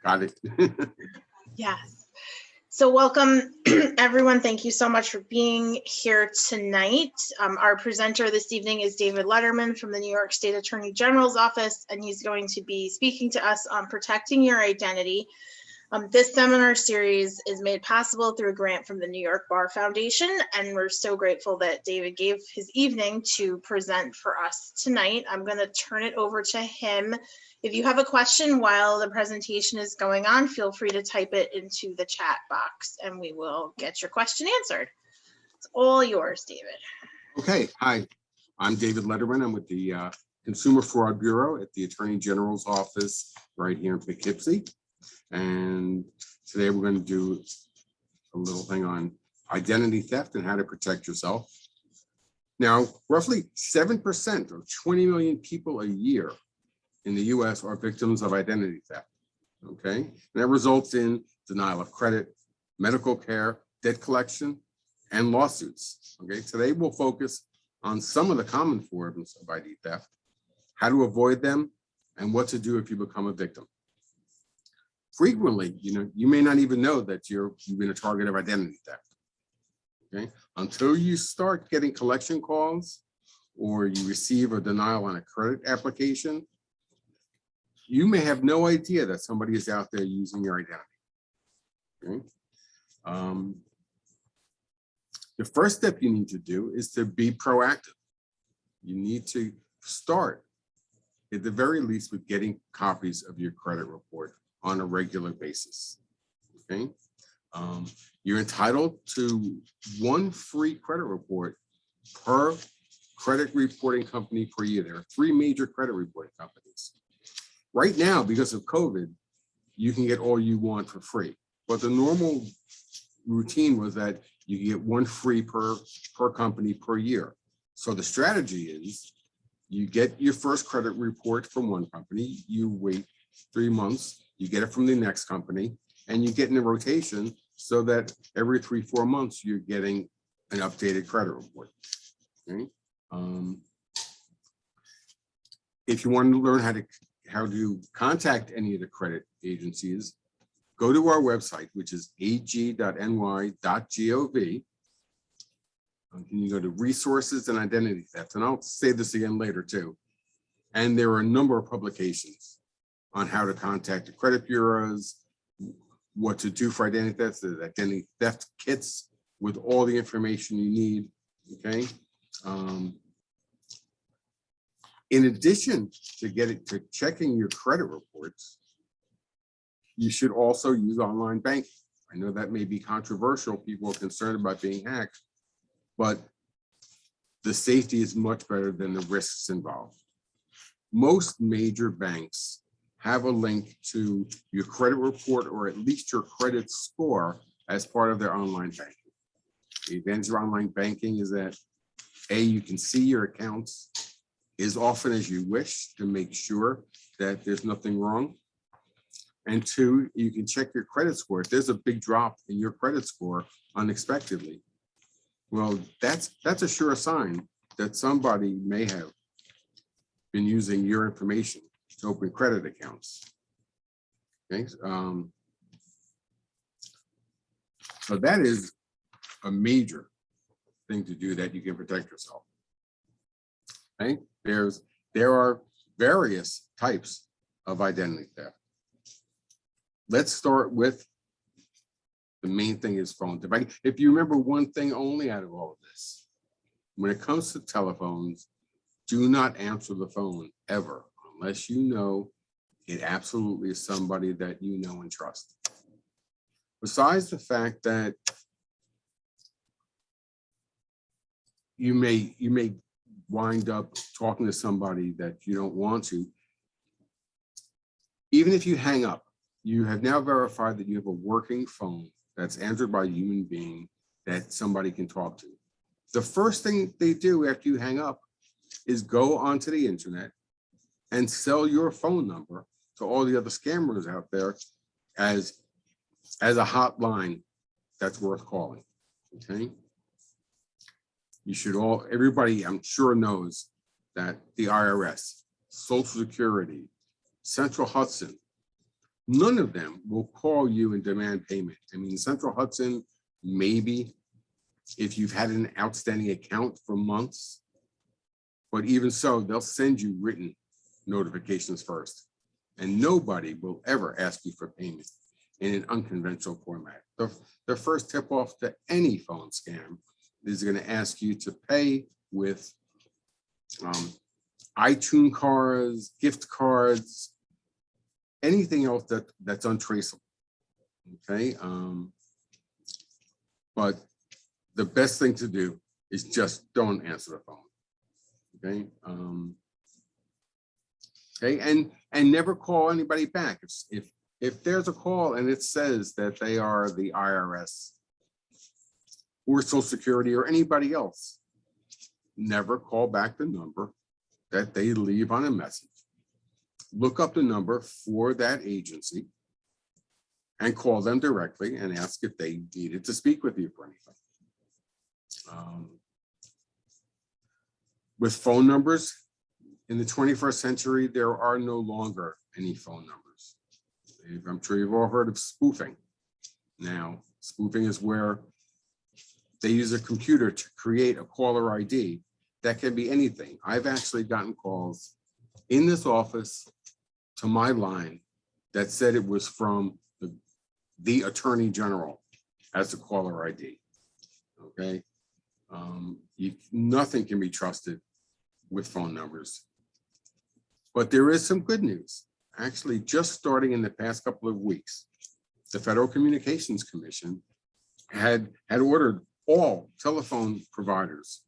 Got it. Yes. So welcome, everyone. Thank you so much for being here tonight. Our presenter this evening is David Letterman from the New York State Attorney General's Office, and he's going to be speaking to us on protecting your identity. This seminar series is made possible through a grant from the New York Bar Foundation, and we're so grateful that David gave his evening to present for us tonight. I'm going to turn it over to him. If you have a question while the presentation is going on, feel free to type it into the chat box and we will get your question answered. It's all yours, David. Okay, hi, I'm David Letterman. I'm with the Consumer Fraud Bureau at the Attorney General's office right here in Poughkeepsie. And today we're going to do a little thing on identity theft and how to protect yourself. Now, roughly 7% or 20 million people a year in the US are victims of identity theft, okay? And that results in denial of credit, medical care, debt collection, and lawsuits, okay? Today we'll focus on some of the common forms of ID theft, how to avoid them, and what to do if you become a victim. Frequently, you may not even know that you've been a target of identity theft, okay? Until you start getting collection calls or you receive a denial on a credit application, you may have no idea that somebody is out there using your identity, okay? The first step you need to do is to be proactive. You need to start, at the very least, with getting copies of your credit report on a regular basis, okay? You're entitled to one free credit report per credit reporting company per year. There are 3 major credit reporting companies. Right now, because of COVID, you can get all you want for free. But the normal routine was that you get 1 free per company per year. So the strategy is you get your first credit report from one company, you wait 3 months, you get it from the next company, and you get in a rotation so that every 3-4 months you're getting an updated credit report. Okay? If you want to learn how to contact any of the credit agencies, go to our website, which is ag.ny.gov. And you go to resources and identity theft. And I'll say this again later too. And there are a number of publications on how to contact the credit bureaus, what to do for identity theft, the identity theft kits with all the information you need, okay? In addition to checking your credit reports, you should also use online banking. I know that may be controversial. People are concerned about being hacked, but the safety is much better than the risks involved. Most major banks have a link to your credit report or at least your credit score as part of their online banking. The advantage of online banking is that A, you can see your accounts as often as you wish to make sure that there's nothing wrong. And 2, you can check your credit score. If there's a big drop in your credit score unexpectedly, well, that's a sure sign that somebody may have been using your information to open credit accounts. Okay, so that is a major thing to do that you can protect yourself. Okay, there are various types of identity theft. Let's start with the main thing is phone. If you remember one thing only out of all of this, when it comes to telephones, do not answer the phone ever unless you know it absolutely is somebody that you know and trust. Besides the fact that you may wind up talking to somebody that you don't want to, even if you hang up, you have now verified that you have a working phone that's answered by a human being that somebody can talk to. The first thing they do after you hang up is go onto the internet and sell your phone number to all the other scammers out there as a hotline that's worth calling, okay? You should everybody I'm sure knows that the IRS, Social Security, Central Hudson, none of them will call you and demand payment. I mean, Central Hudson, maybe if you've had an outstanding account for months, but even so, they'll send you written notifications first. And nobody will ever ask you for payment in an unconventional format. The first tip off to any phone scam is going to ask you to pay with iTunes cards, gift cards, anything else that's untraceable. Okay. But the best thing to do is just don't answer the phone. Okay. Okay. And never call anybody back. If there's a call and it says that they are the IRS or Social Security or anybody else, never call back the number that they leave on a message. Look up the number for that agency and call them directly and ask if they needed to speak with you for anything. With phone numbers, in the 21st century, there are no longer any phone numbers. I'm sure you've all heard of spoofing. Now, spoofing is where they use a computer to create a caller ID that can be anything. I've actually gotten calls in this office to my line that said it was from the Attorney General as a caller ID. Okay, nothing can be trusted with phone numbers. But there is some good news. Actually, just starting in the past couple of weeks, the Federal Communications Commission had ordered all telephone providers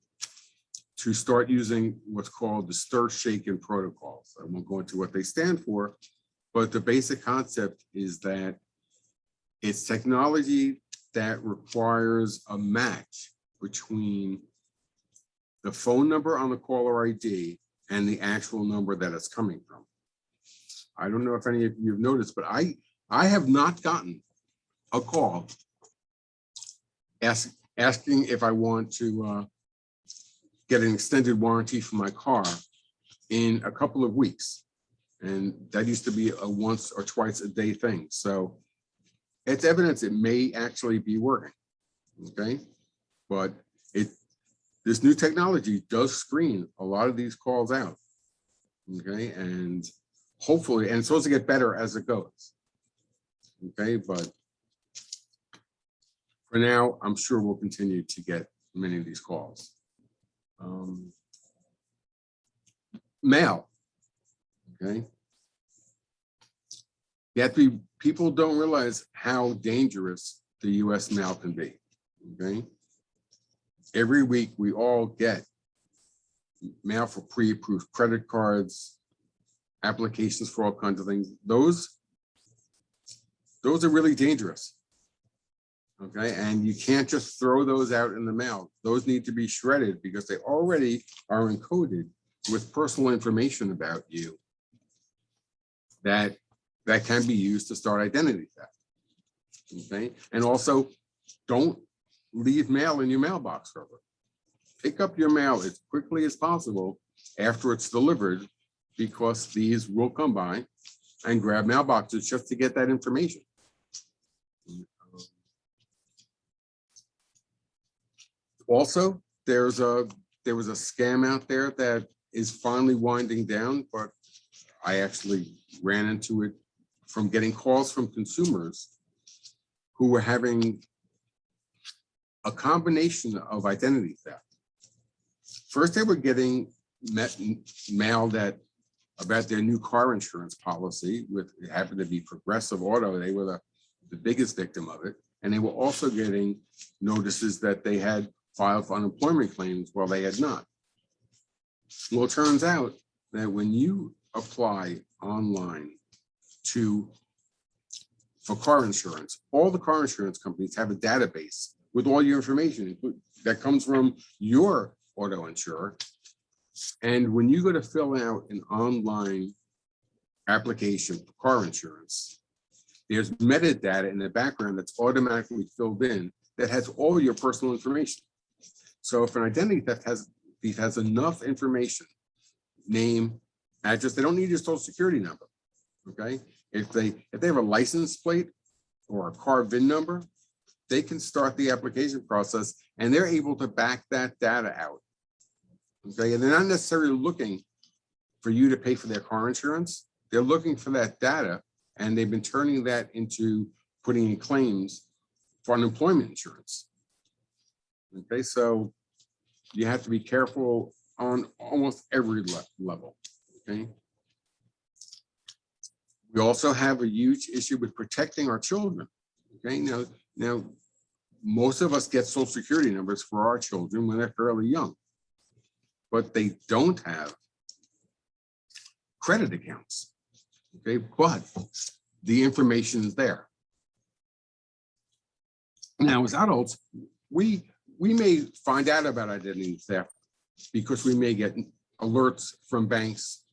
to start using what's called the STIR/SHAKEN protocols. I won't go into what they stand for, but the basic concept is that it's technology that requires a match between the phone number on the caller ID and the actual number that it's coming from. I don't know if any of you have noticed, but I have not gotten a call asking if I want to get an extended warranty for my car in a couple of weeks. And that used to be a once or twice a day thing. So it's evidence it may actually be working, okay? But this new technology does screen a lot of these calls out, okay? And hopefully, and it's supposed to get better as it goes, okay? But for now, I'm sure we'll continue to get many of these calls. Mail, okay? People don't realize how dangerous the US mail can be, okay? Every week we all get mail for pre-approved credit cards, applications for all kinds of things. Those are really dangerous, okay? And you can't just throw those out in the mail. Those need to be shredded because they already are encoded with personal information about you that can be used to start identity theft, okay? And also, don't leave mail in your mailbox forever. Pick up your mail as quickly as possible after it's delivered, because these will come by and grab mailboxes just to get that information. Also, there was a scam out there that is finally winding down, but I actually ran into it from getting calls from consumers who were having a combination of identity theft. First, they were getting mail about their new car insurance policy, it happened to be Progressive Auto. They were the biggest victim of it. And they were also getting notices that they had filed for unemployment claims while they had not. Well, it turns out that when you apply online for car insurance, all the car insurance companies have a database with all your information that comes from your auto insurer. And when you go to fill out an online application for car insurance, there's metadata in the background that's automatically filled in that has all your personal information. So if an identity theft has enough information, name, address, they don't need your social security number, okay? If they have a license plate or a car VIN number, they can start the application process and they're able to back that data out. Okay, and they're not necessarily looking for you to pay for their car insurance. They're looking for that data, and they've been turning that into putting in claims for unemployment insurance. Okay, so you have to be careful on almost every level. Okay. We also have a huge issue with protecting our children. Okay, now most of us get Social Security numbers for our children when they're fairly young, but they don't have credit accounts. Okay, but the information is there. Now, as adults, we may find out about identity theft because we may get alerts from banks.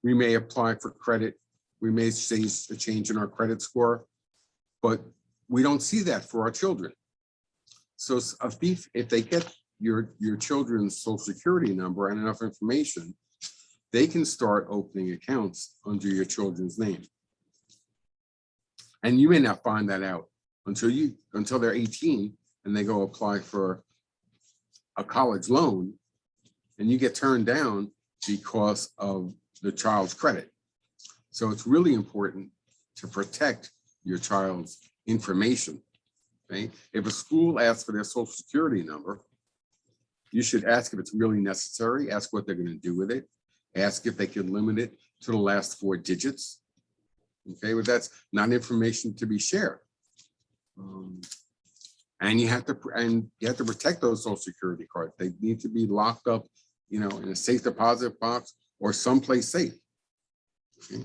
We may apply for credit. We may see a change in our credit score, but we don't see that for our children. So a thief, if they get your children's Social Security number and enough information, they can start opening accounts under your children's name. And you may not find that out until they're 18 and they go apply for a college loan, and you get turned down because of the child's credit. So it's really important to protect your child's information. Okay? If a school asks for their Social Security number, you should ask if it's really necessary, ask what they're going to do with it, ask if they can limit it to the last 4 digits. Okay, but that's not information to be shared. And you have to protect those Social Security cards. They need to be locked up, in a safe deposit box or someplace safe. Okay.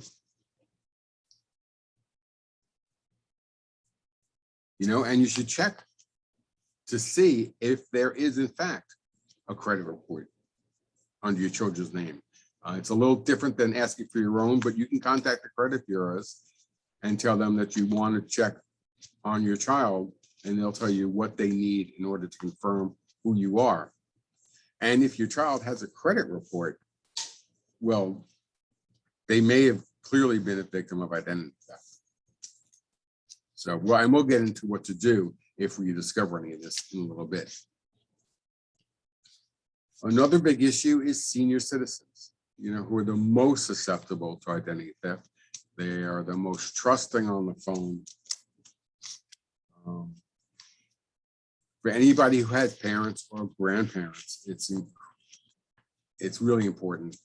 And you should check to see if there is in fact a credit report under your children's name. It's a little different than asking for your own, but you can contact the credit bureaus and tell them that you want to check on your child, and they'll tell you what they need in order to confirm who you are. And if your child has a credit report, well, they may have clearly been a victim of identity theft. So, and we'll get into what to do if we discover any of this in a little bit. Another big issue is senior citizens, who are the most susceptible to identity theft. They are the most trusting on the phone. For anybody who had parents or grandparents, it's really important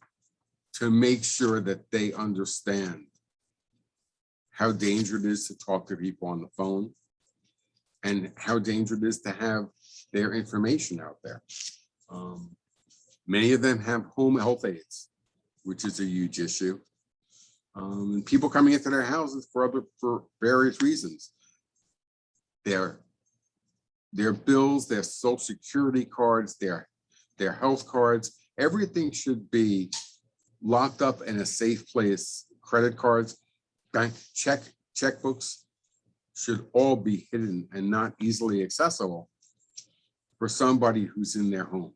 to make sure that they understand how dangerous it is to talk to people on the phone and how dangerous it is to have their information out there. Many of them have home health aides, which is a huge issue. And people coming into their houses for various reasons. Their bills, their Social Security cards, their health cards, everything should be locked up in a safe place. Credit cards, bank checkbooks should all be hidden and not easily accessible for somebody who's in their home.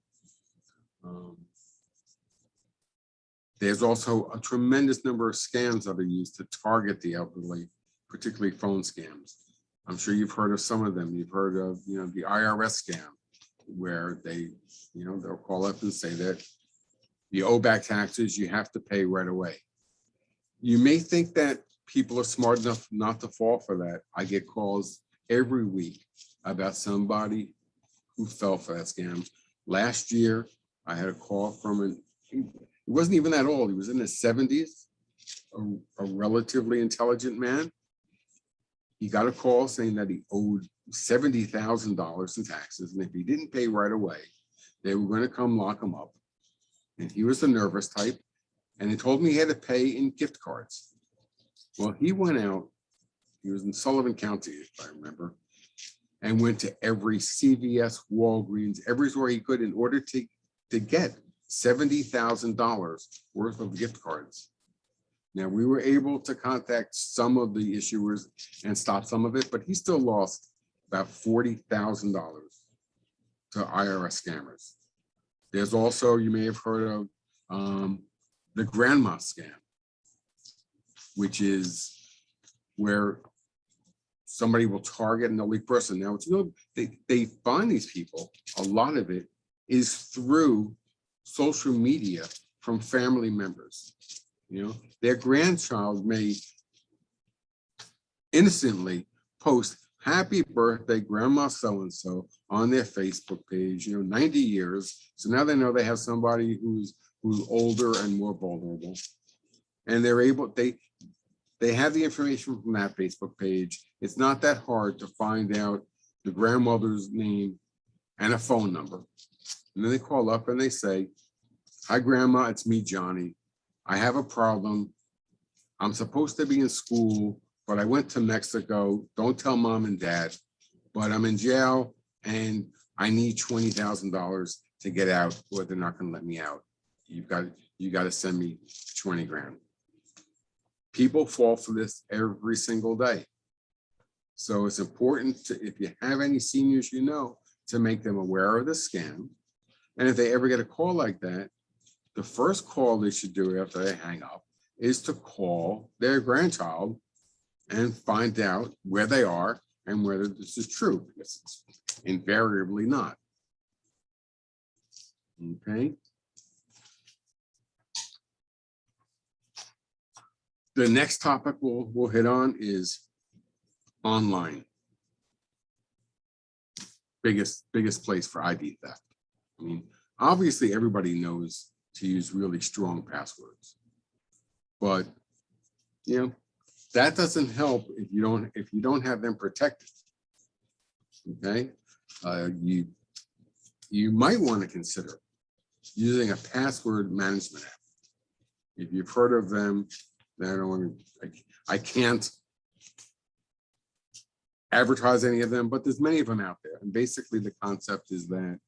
There's also a tremendous number of scams that are used to target the elderly, particularly phone scams. I'm sure you've heard of some of them. You've heard of, the IRS scam, where they'll call up and say that you owe back taxes, you have to pay right away. You may think that people are smart enough not to fall for that. I get calls every week about somebody who fell for that scam. Last year, I had a call from he wasn't even that old. He was in his 70s, a relatively intelligent man. He got a call saying that he owed $70,000 in taxes, and if he didn't pay right away, they were going to come lock him up. And he was the nervous type, and they told me he had to pay in gift cards. Well, he went out, he was in Sullivan County, if I remember, and went to every CVS, Walgreens, everywhere he could in order to get $70,000 worth of gift cards. Now, we were able to contact some of the issuers and stop some of it, but he still lost about $40,000 to IRS scammers. There's also, you may have heard of the grandma scam, which is where somebody will target an elite person. Now, it's they find these people, a lot of it is through social media from family members. You know, their grandchild may innocently post happy birthday grandma so-and-so on their Facebook page, 90 years. So now they know they have somebody who's older and more vulnerable. And they're able, they have the information from that Facebook page. It's not that hard to find out the grandmother's name and a phone number. And then they call up and they say, "Hi, Grandma, it's me, Johnny. I have a problem. I'm supposed to be in school, but I went to Mexico. Don't tell Mom and Dad, but I'm in jail and I need $20,000 to get out, or they're not going to let me out. You got to send me 20 grand." People fall for this every single day. So it's important to, if you have any seniors, to make them aware of the scam. And if they ever get a call like that, the first call they should do after they hang up is to call their grandchild and find out where they are and whether this is true, because it's invariably not. Okay. The next topic we'll hit on is online. Biggest place for ID theft. I mean, obviously everybody knows to use really strong passwords, but that doesn't help if you don't have them protected. Okay, you might want to consider using a password management app. If you've heard of them, I can't advertise any of them, but there's many of them out there. And basically the concept is that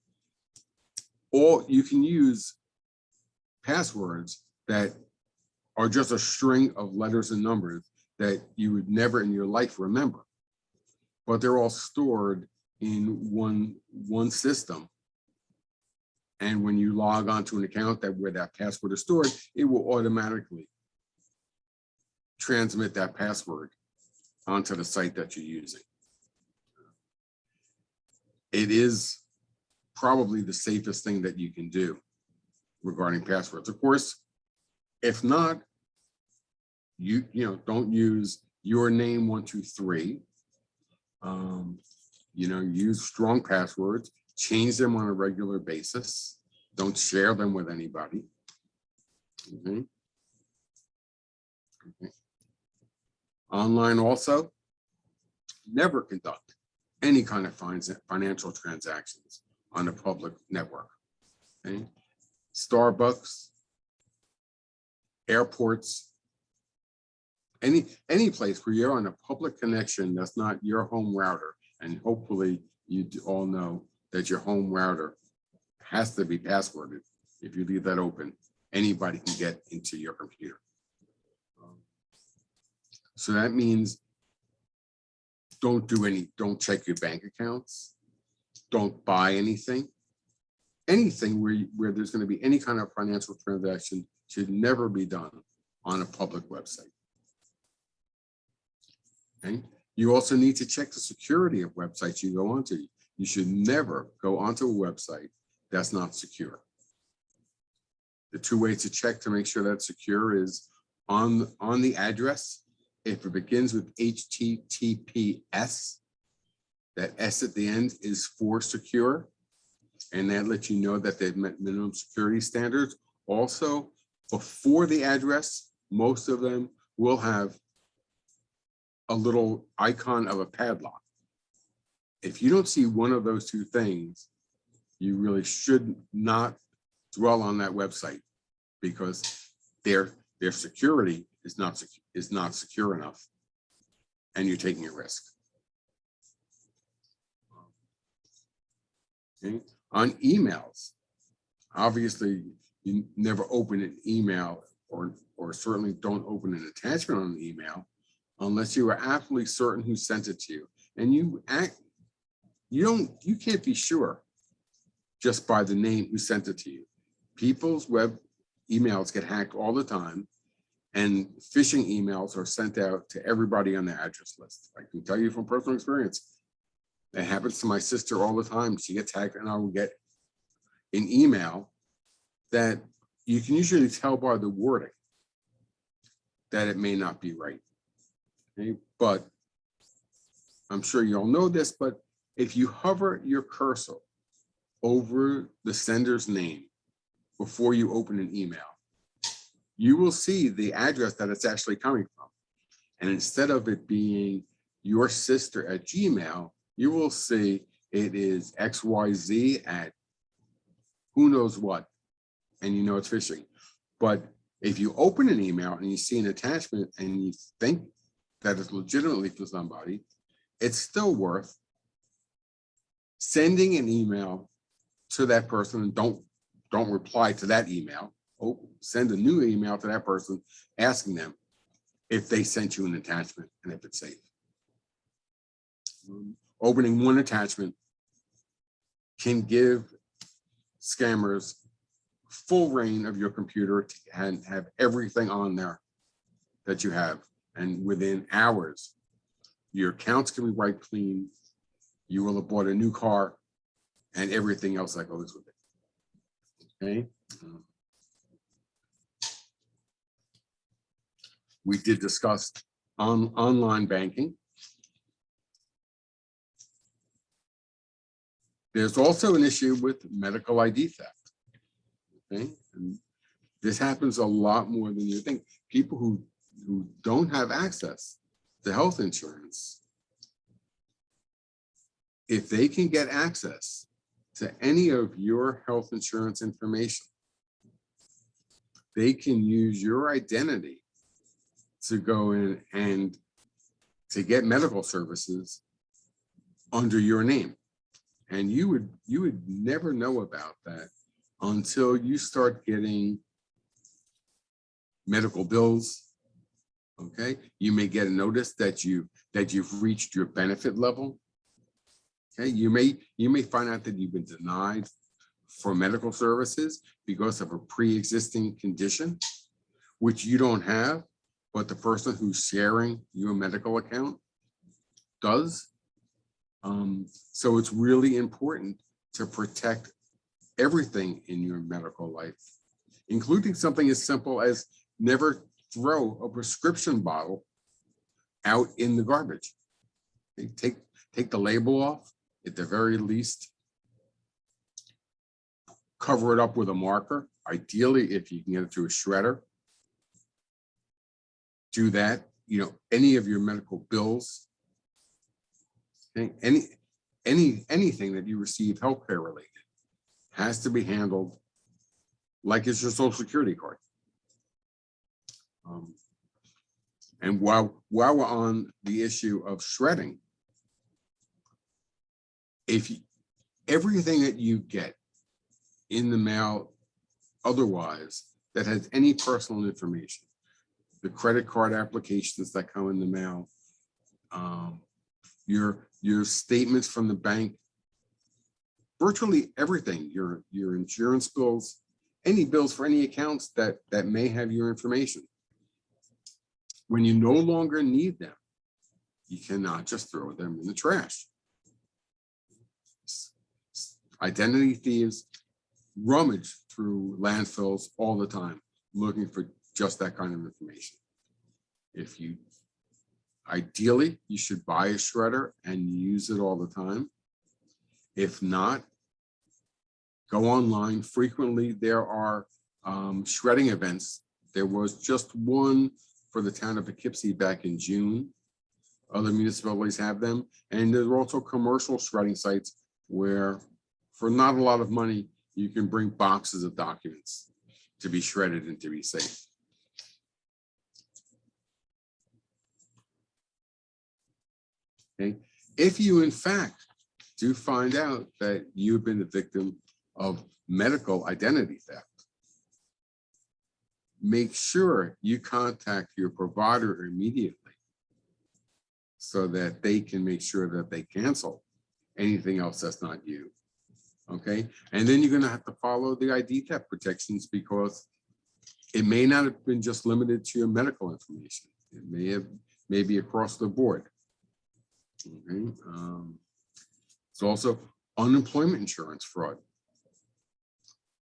you can use passwords that are just a string of letters and numbers that you would never in your life remember, but they're all stored in one system. And when you log onto an account where that password is stored, it will automatically transmit that password onto the site that you're using. It is probably the safest thing that you can do regarding passwords. Of course, if not, don't use your name 123. Use strong passwords, change them on a regular basis. Don't share them with anybody. Okay. Online also, never conduct any kind of financial transactions on a public network. Okay? Starbucks, airports, any place where you're on a public connection that's not your home router, and hopefully you all know that your home router has to be passworded. If you leave that open, anybody can get into your computer. So that means don't check your bank accounts, don't buy anything where there's going to be any kind of financial transaction should never be done on a public website. Okay. You also need to check the security of websites you go onto. You should never go onto a website that's not secure. The two ways to check to make sure that's secure is on the address. If it begins with HTTPS, that S at the end is for secure, and that lets you know that they've met minimum security standards. Also, before the address, most of them will have a little icon of a padlock. If you don't see one of those two things, you really should not dwell on that website, because their security is not secure enough, and you're taking a risk. Okay. On emails, obviously you never open an email, or certainly don't open an attachment on an email unless you are absolutely certain who sent it to you. And you can't be sure just by the name who sent it to you. People's web emails get hacked all the time, And phishing emails are sent out to everybody on the address list. I can tell you from personal experience. It happens to my sister all the time. She gets hacked and I will get an email that you can usually tell by the wording that it may not be right. Okay? But I'm sure you all know this, but if you hover your cursor over the sender's name before you open an email, you will see the address that it's actually coming from. And instead of it being your sister at Gmail, you will see it is XYZ at who knows what, and you know it's phishing. But if you open an email and you see an attachment and you think that it's legitimately for somebody, it's still worth sending an email to that person, and don't reply to that email. Send a new email to that person asking them if they sent you an attachment and if it's safe. Opening one attachment can give scammers full reign of your computer and have everything on there that you have. And within hours, your accounts can be wiped clean. You will have bought a new car and everything else that goes with it. Okay. We did discuss online banking. There's also an issue with medical ID theft. Okay, and this happens a lot more than you think. People who don't have access to health insurance, if they can get access to any of your health insurance information, they can use your identity to go in and to get medical services under your name. And you would never know about that until you start getting medical bills. Okay, you may get a notice that you've reached your benefit level. Okay, you may find out that you've been denied for medical services because of a pre-existing condition, which you don't have, but the person who's sharing your medical account does. So it's really important to protect everything in your medical life, including something as simple as never throw a prescription bottle out in the garbage. Take the label off, at the very least. Cover it up with a marker. Ideally, if you can get it through a shredder, do that. You know, any of your medical bills, anything that you receive healthcare related has to be handled like it's your social security card. And while we're on the issue of shredding, everything that you get in the mail otherwise that has any personal information, the credit card applications that come in the mail, your statements from the bank, virtually everything, your insurance bills, any bills for any accounts that may have your information. When you no longer need them, you cannot just throw them in the trash. Identity thieves rummage through landfills all the time, looking for just that kind of information. Ideally, you should buy a shredder and use it all the time. If not, go online. Frequently, there are shredding events. There was just one for the town of Poughkeepsie back in June. Other municipalities have them. And there are also commercial shredding sites where, for not a lot of money, you can bring boxes of documents to be shredded and to be safe. Okay. If you, in fact, do find out that you've been the victim of medical identity theft, make sure you contact your provider immediately so that they can make sure that they cancel anything else that's not you. Okay, and then you're going to have to follow the ID theft protections, because It may not have been just limited to your medical information. It may be across the board. Okay. It's also unemployment insurance fraud.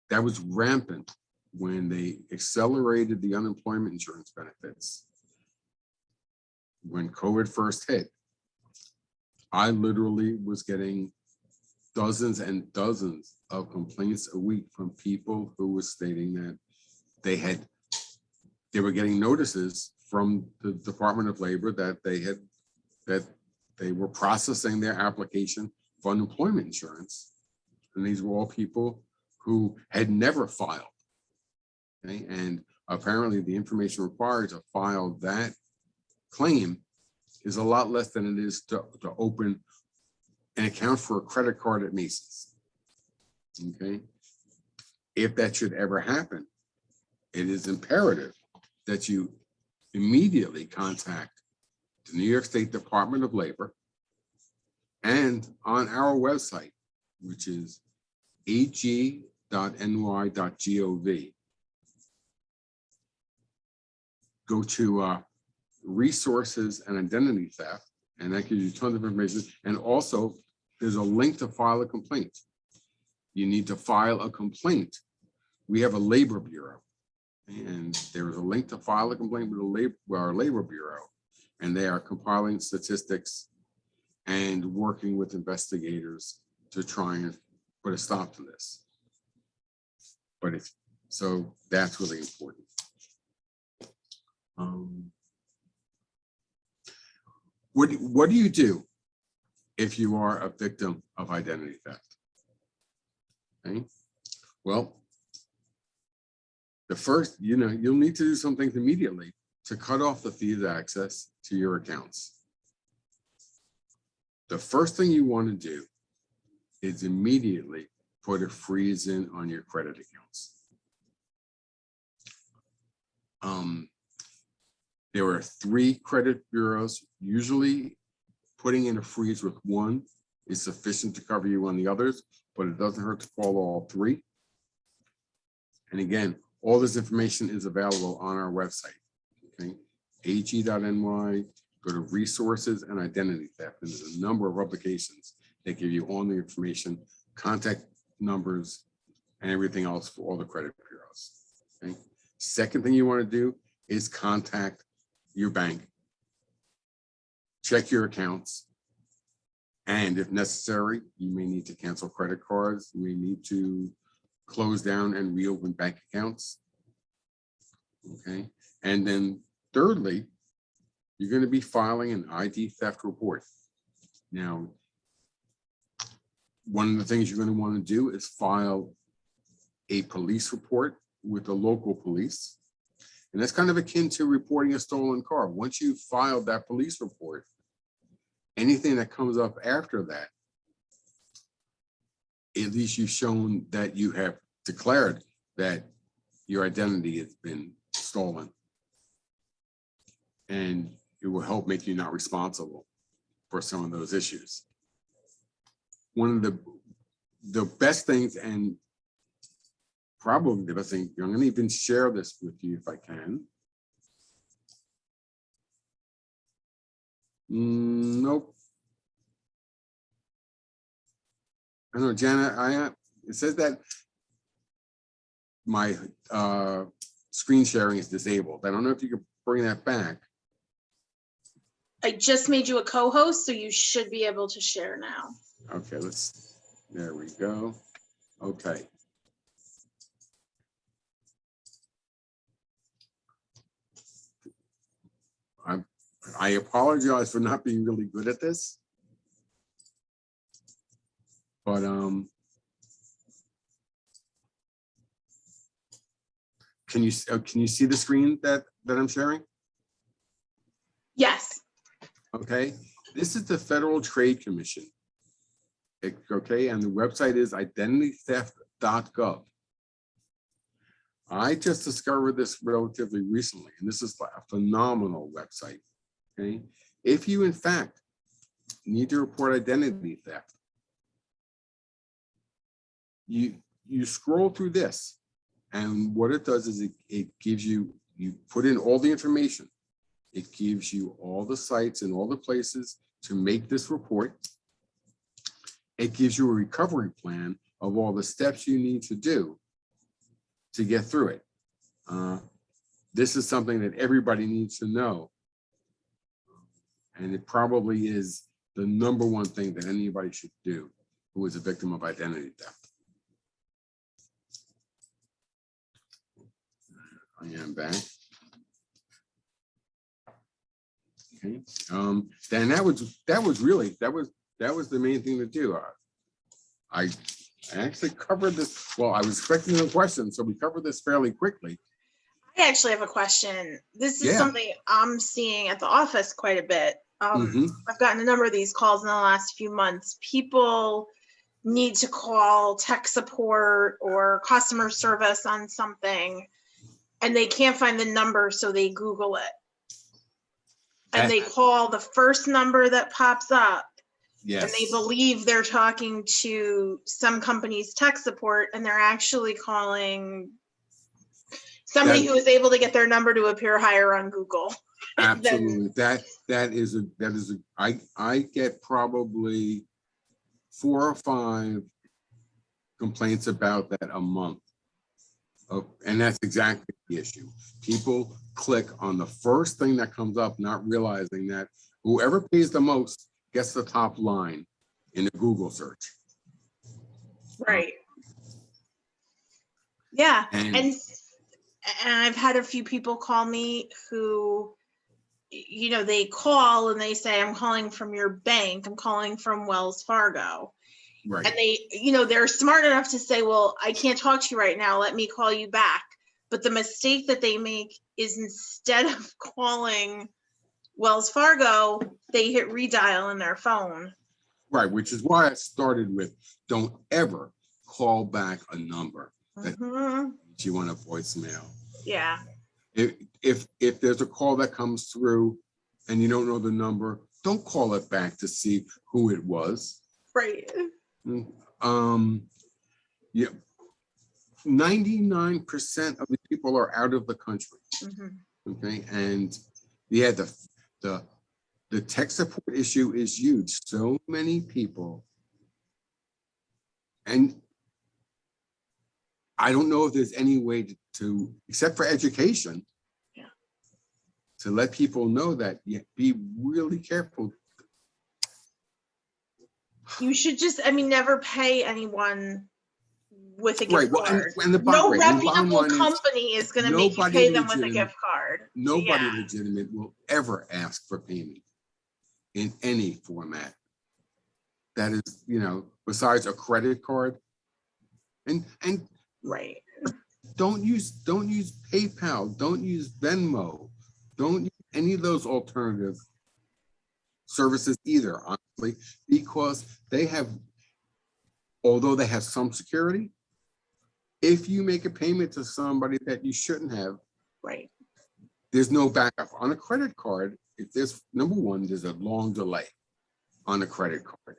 That was rampant when they accelerated the unemployment insurance benefits. When COVID first hit, I literally was getting dozens and dozens of complaints a week from people who were stating that they were getting notices from the Department of Labor that they were processing their application for unemployment insurance. And these were all people who had never filed. Okay? And apparently the information required to file that claim is a lot less than it is to open an account for a credit card at Macy's. Okay. If that should ever happen, it is imperative that you immediately contact the New York State Department of Labor and on our website, which is ag.ny.gov. Go to resources and identity theft, and that gives you tons of information. And also, there's a link to file a complaint. You need to file a complaint. We have a labor bureau, and there is a link to file a complaint with our labor bureau, and they are compiling statistics and working with investigators to try and put a stop to this. So that's really important. What do you do if you are a victim of identity theft? Okay. Well, the first, you'll need to do some things immediately to cut off the thieves' access to your accounts. The first thing you want to do is immediately put a freeze in on your credit accounts. There are 3 credit bureaus. Usually putting in a freeze with one is sufficient to cover you on the others, but it doesn't hurt to call all 3. And again, all this information is available on our website. Okay, ag.ny, go to resources and identity theft. And there's a number of applications that give you all the information, contact numbers, and everything else for all the credit bureaus. Okay. Second thing you want to do is contact your bank, check your accounts, and if necessary, you may need to cancel credit cards. You may need to close down and reopen bank accounts. Okay, and then thirdly, you're going to be filing an ID theft report. Now, one of the things you're going to want to do is file a police report with the local police. And that's kind of akin to reporting a stolen car. Once you've filed that police report, anything that comes up after that, at least you've shown that you have declared that your identity has been stolen. And it will help make you not responsible for some of those issues. One of the best things, and probably the best thing, I'm going to even share this with you if I can. Nope. I know, Janet, it says that my screen sharing is disabled. I don't know if you can bring that back. I just made you a co-host, so you should be able to share now. Okay, there we go. Okay. I apologize for not being really good at this, but can you see the screen that I'm sharing? Yes. Okay, this is the Federal Trade Commission. Okay, and the website is identitytheft.gov. I just discovered this relatively recently, and this is a phenomenal website. Okay, if you in fact need to report identity theft, you scroll through this, And what it does is it gives you, you put in all the information. It gives you all the sites and all the places to make this report. It gives you a recovery plan of all the steps you need to do to get through it. This is something that everybody needs to know. And it probably is the number one thing that anybody should do who is a victim of identity theft. I am back. Okay. Then that was the main thing to do. I actually covered this. Well, I was expecting a question, so we covered this fairly quickly. I actually have a question. This is Yeah. something I'm seeing at the office quite a bit. I've gotten a number of these calls in the last few months. People need to call tech support or customer service on something, and they can't find the number, so they Google it. And they call the first number that pops up. Yes. And they believe they're talking to some company's tech support, and they're actually calling somebody who is able to get their number to appear higher on Google. Absolutely. I get probably 4 or 5 complaints about that a month. And that's exactly the issue. People click on the first thing that comes up, not realizing that whoever pays the most gets the top line in a Google search. Right. Yeah. And I've had a few people call me who, you know, they call and they say, I'm calling from your bank. I'm calling from Wells Fargo. right. And they, you know, they're smart enough to say, well, I can't talk to you right now. Let me call you back. But the mistake that they make is instead of calling Wells Fargo, they hit redial in their phone. Right, which is why I started with, don't ever call back a number that you want a voicemail. Yeah. If there's a call that comes through and you don't know the number, don't call it back to see who it was. Right. Yeah, 99% of the people are out of the country. Okay, and yeah, the tech support issue is huge. So many people, and I don't know if there's any way to except for education, to let people know that be really careful. You should just, I mean, never pay anyone with a gift card. And the no right, reputable company is going to make you pay them with a gift card. Nobody legitimate will ever ask for payment in any format. That is, you know, besides a credit card. And right. Don't use PayPal, don't use Venmo, don't use any of those alternative services either, honestly, because they have, although they have some security, if you make a payment to somebody that you shouldn't have, right, there's no backup. On a credit card, if there's, number one, there's a long delay on a credit card.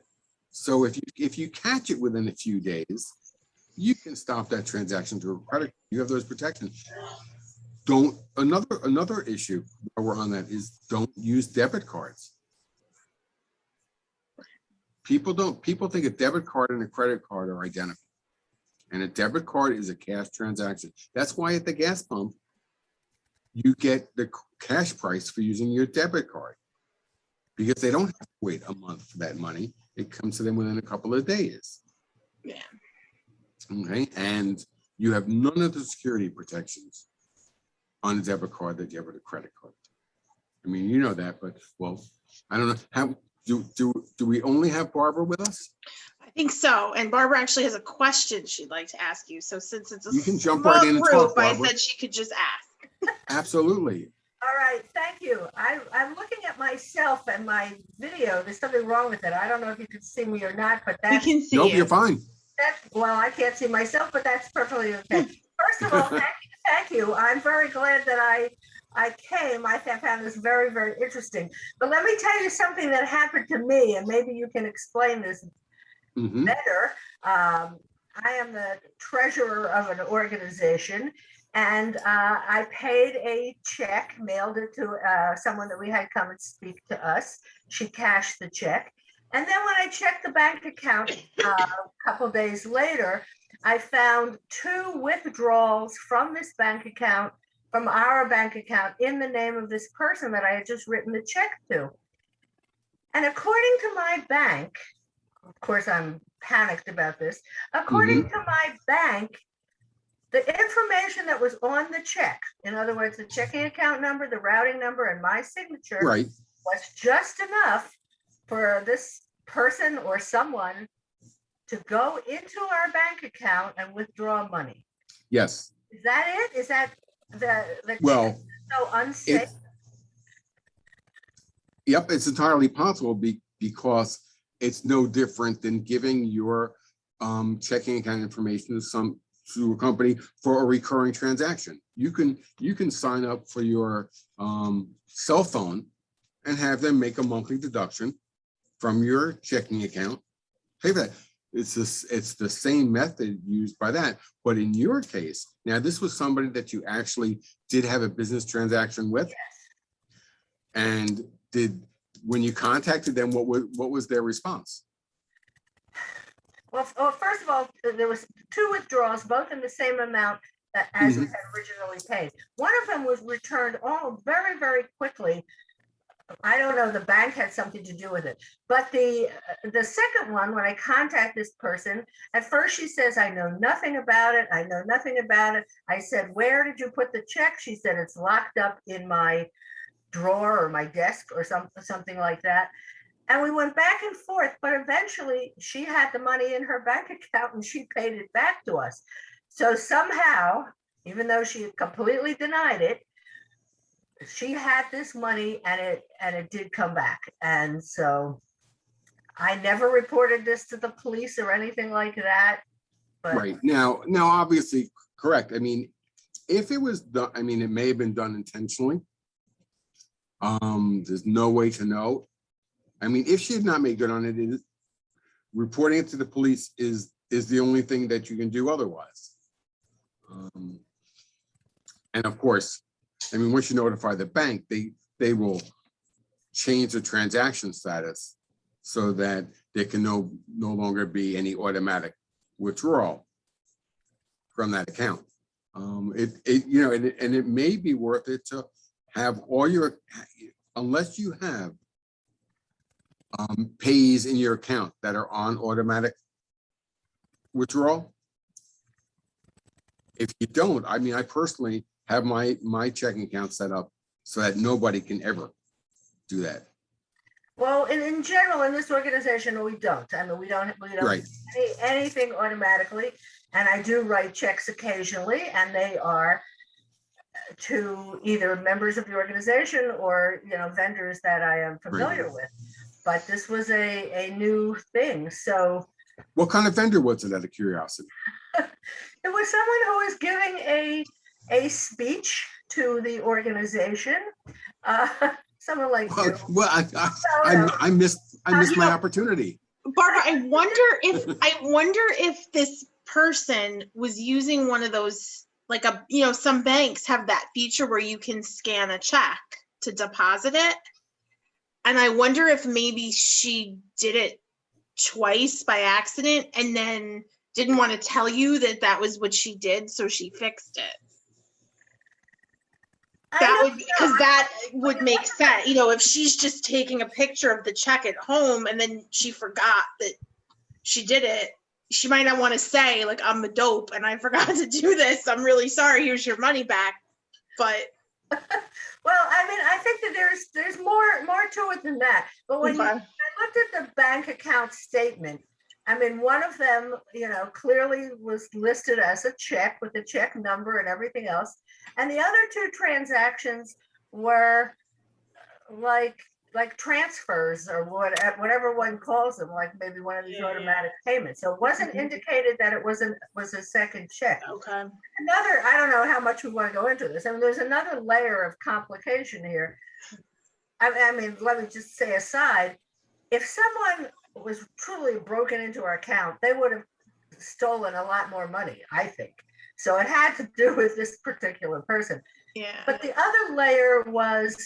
So if you catch it within a few days, you can stop that transaction through a credit. You have those protections. Another issue while we're on that is don't use debit cards. People think a debit card and a credit card are identical. And a debit card is a cash transaction. That's why at the gas pump, you get the cash price for using your debit card, because they don't have to wait a month for that money. It comes to them within a couple of days. Yeah. Okay, and you have none of the security protections on a debit card that you have with a credit card. I mean, you know that, but well, I don't know. How do we only have Barbara with us? I think so. And Barbara actually has a question she'd like to ask you. So since it's a you can jump small right in and group, talk, I Barbara. said she could just ask. Absolutely. All right, thank you. I'm looking at myself and my video. There's something wrong with it. I don't know if you can see me or not, but that's, we can see nope, you. You're fine. Well, I can't see myself, but that's perfectly okay. First of all, thank you. I'm very glad that I came. I found this very, very interesting. But let me tell you something that happened to me, and maybe you can explain this better. I am the treasurer of an organization, and I paid a check, mailed it to someone that we had come and speak to us. She cashed the check. And then when I checked the bank account a couple days later, I found 2 withdrawals from this bank account, from our bank account, in the name of this person that I had just written the check to. And according to my bank, of course, I'm panicked about this. According to my bank, the information that was on the check, in other words, the checking account number, the routing number, and my signature, Right. was just enough for this person or someone to go into our bank account and withdraw money. Yes. Is that it? Is that the Well, check so unsafe? Yep, it's entirely possible because it's no different than giving your checking account information to a company for a recurring transaction. You can sign up for your cell phone and have them make a monthly deduction from your checking account. Pay that. It's the same method used by that. But in your case, now this was somebody that you actually did have a business transaction with. Yes. And when you contacted them, what was their response? Well, first of all, there was 2 withdrawals, both in the same amount as we had originally paid. One of them was returned very, very quickly. I don't know, the bank had something to do with it. But the second one, when I contact this person, at first she says, I know nothing about it. I know nothing about it. I said, where did you put the check? She said, it's locked up in my drawer or my desk or something like that. And we went back and forth, but eventually she had the money in her bank account and she paid it back to us. So somehow, even though she had completely denied it, she had this money and it did come back. And so I never reported this to the police or anything like that. But Right. Now, obviously, correct. I mean, if it was done, I mean, it may have been done intentionally. There's no way to know. I mean, if she had not made good on it, reporting it to the police is the only thing that you can do otherwise. And of course, I mean, once you notify the bank, they will change the transaction status so that there can no longer be any automatic withdrawal from that account. It may be worth it to have all your, unless you have pays in your account that are on automatic withdrawal. If you don't, I mean, I personally have my checking account set up so that nobody can ever do that. well, in general, in this organization, we don't. I mean, we don't Right. anything automatically. And I do write checks occasionally, and they are to either members of the organization or vendors that I am familiar with. But this was a new thing. So What kind of vendor was it, out of curiosity? it was someone who was giving a speech to the organization. Someone like you. Well, I missed my opportunity. Barbara, I wonder if this person was using one of those, like some banks have that feature where you can scan a check to deposit it. And I wonder if maybe she did it twice by accident and then didn't want to tell you that was what she did, so she fixed it. That would make sense. If she's just taking a picture of the check at home and then she forgot that she did it, she might not want to say, like, I'm a dope and I forgot to do this. I'm really sorry. Here's your money back. But well, I mean, I think that there's more to it than that. But when I looked at the bank account statement, I mean, one of them, clearly was listed as a check with the check number and everything else. And the other 2 transactions were like transfers or whatever one calls them, like maybe one of these automatic payments. So it wasn't indicated that it was a second check. okay. I don't know how much we want to go into this. I mean, there's another layer of complication here. I mean, let me just say aside, if someone was truly broken into our account, they would have stolen a lot more money, I think. So it had to do with this particular person. Yeah. But the other layer was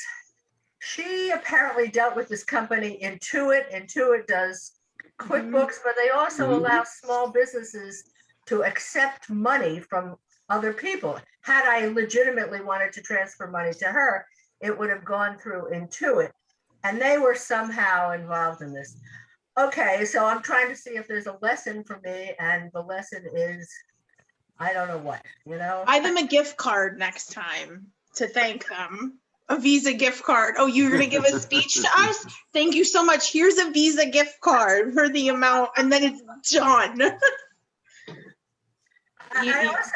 she apparently dealt with this company, Intuit. Intuit does QuickBooks, but they also Mhm. allow small businesses to accept money from other people. Had I legitimately wanted to transfer money to her, it would have gone through Intuit. And they were somehow involved in this. Okay, so I'm trying to see if there's a lesson for me, and the lesson is, I don't know what, you know? Buy them a gift card next time to thank them. A Visa gift card. Oh, you're gonna give a speech to us? Thank you so much. Here's a Visa gift card for the amount, and then it's done. I also,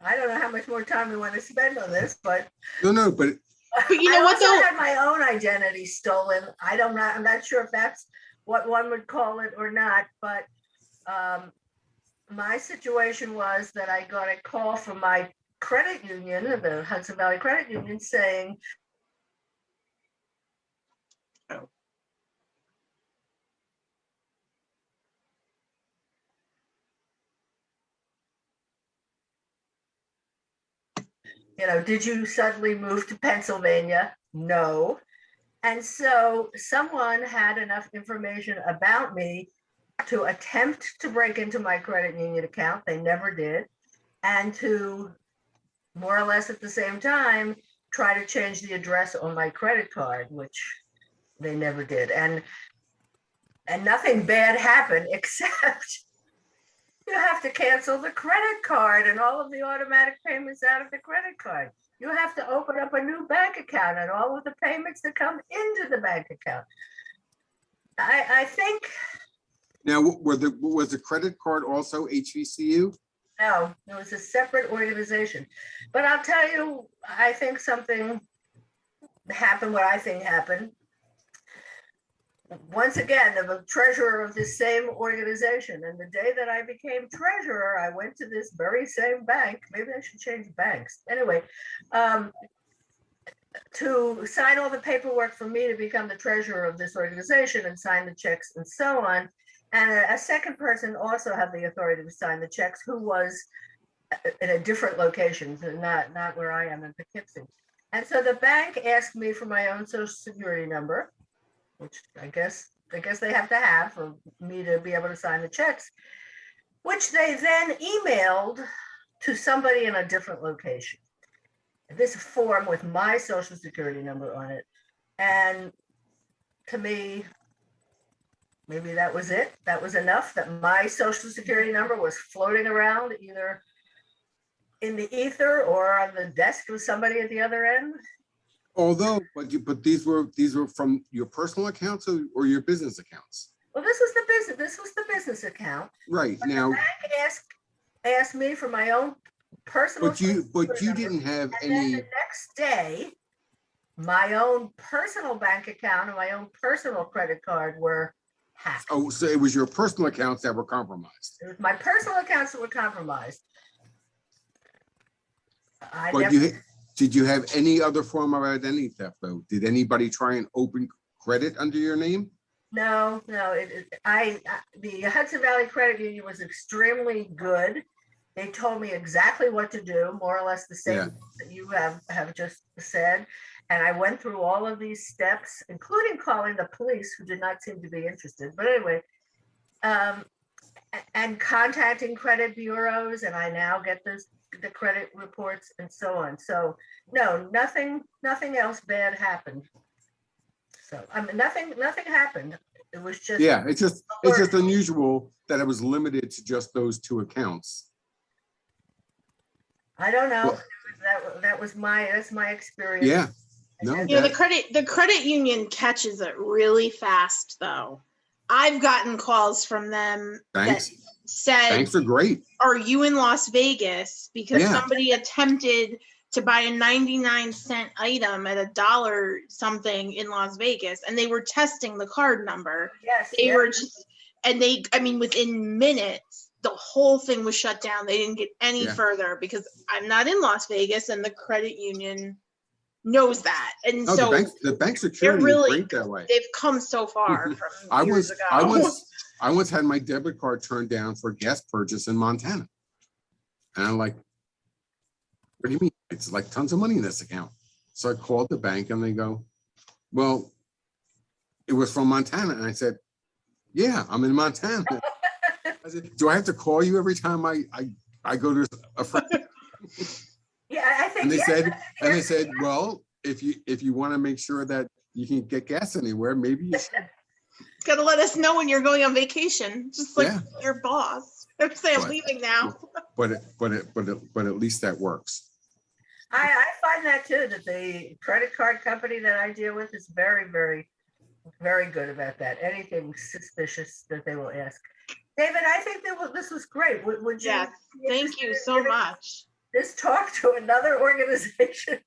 I don't know how much more time we want to spend on this, but No, but But you know I what also though? had my own identity stolen. I'm not sure if that's what one would call it or not, but my situation was that I got a call from my credit union, the Hudson Valley Credit Union, saying, you know, did you suddenly move to Pennsylvania? No. And so someone had enough information about me to attempt to break into my credit union account. They never did. And to more or less at the same time, try to change the address on my credit card, which they never did. And nothing bad happened except you have to cancel the credit card and all of the automatic payments out of the credit card. You have to open up a new bank account and all of the payments that come into the bank account. I think, now was the credit card also HVCU? no, it was a separate organization. But I'll tell you, I think something happened, what I think happened. Once again, I'm a treasurer of this same organization. And the day that I became treasurer, I went to this very same bank. Maybe I should change banks. Anyway, to sign all the paperwork for me to become the treasurer of this organization and sign the checks and so on. And a second person also had the authority to sign the checks, who was in a different location, not where I am in Poughkeepsie. And so the bank asked me for my own social security number, which I guess they have to have for me to be able to sign the checks, which they then emailed to somebody in a different location. This form with my social security number on it. And to me, maybe that was it. That was enough, that my social security number was floating around either in the ether or on the desk of somebody at the other end. Although, but these were from your personal accounts or your business accounts? Well, this was the business account. Right, But now, the bank asked me for my own personal. but you number, didn't have and then any, the next day, my own personal bank account and my own personal credit card were hacked. oh, so it was your personal accounts that were compromised. It was my personal accounts that were compromised. But did you have any other form of identity theft though? Did anybody try and open credit under your name? No, the Hudson Valley Credit Union was extremely good. They told me exactly what to do, more or less the same that you have just said. And I went through all of these steps, including calling the police, who did not seem to be interested. But anyway, and contacting credit bureaus, and I now get the credit reports and so on. So no, nothing else bad happened. So I mean, nothing happened. It was just, Yeah, it's just unusual that it was limited to just those two accounts. I don't know. Well, That's my experience. Yeah, no, You know, the credit union catches it really fast though. I've gotten calls from them thanks. that said, Thanks are great. are you in Las Vegas? Because Yeah. somebody attempted to buy a 99-cent item at $1 something in Las Vegas, and they were testing the card number. Yes. They were just, and I mean, within minutes, the whole thing was shut down. They didn't get any Yeah. further because I'm not in Las Vegas, and the credit union knows that. And No, so the bank security is really- great that way. they've come so far from I years was ago. I once had my debit card turned down for a gas purchase in Montana. And I'm like, what do you mean? It's like tons of money in this account. So I called the bank and they go, well, it was from Montana. And I said, yeah, I'm in Montana. I said, do I have to call you every time I go to a friend? Yeah, I think. And they yes, said, I and they think said, well, if you want to make sure that you can get gas anywhere, maybe you should. Gotta let us know when you're going on vacation, just like Yeah. your boss. Say I'm But- leaving now. But at least that works. I find that too, that the credit card company that I deal with is very, very, very good about that. Anything suspicious that they will ask. David, I think that this was great. Would you? Yes, be thank interested you in so giving much. This talk to another organization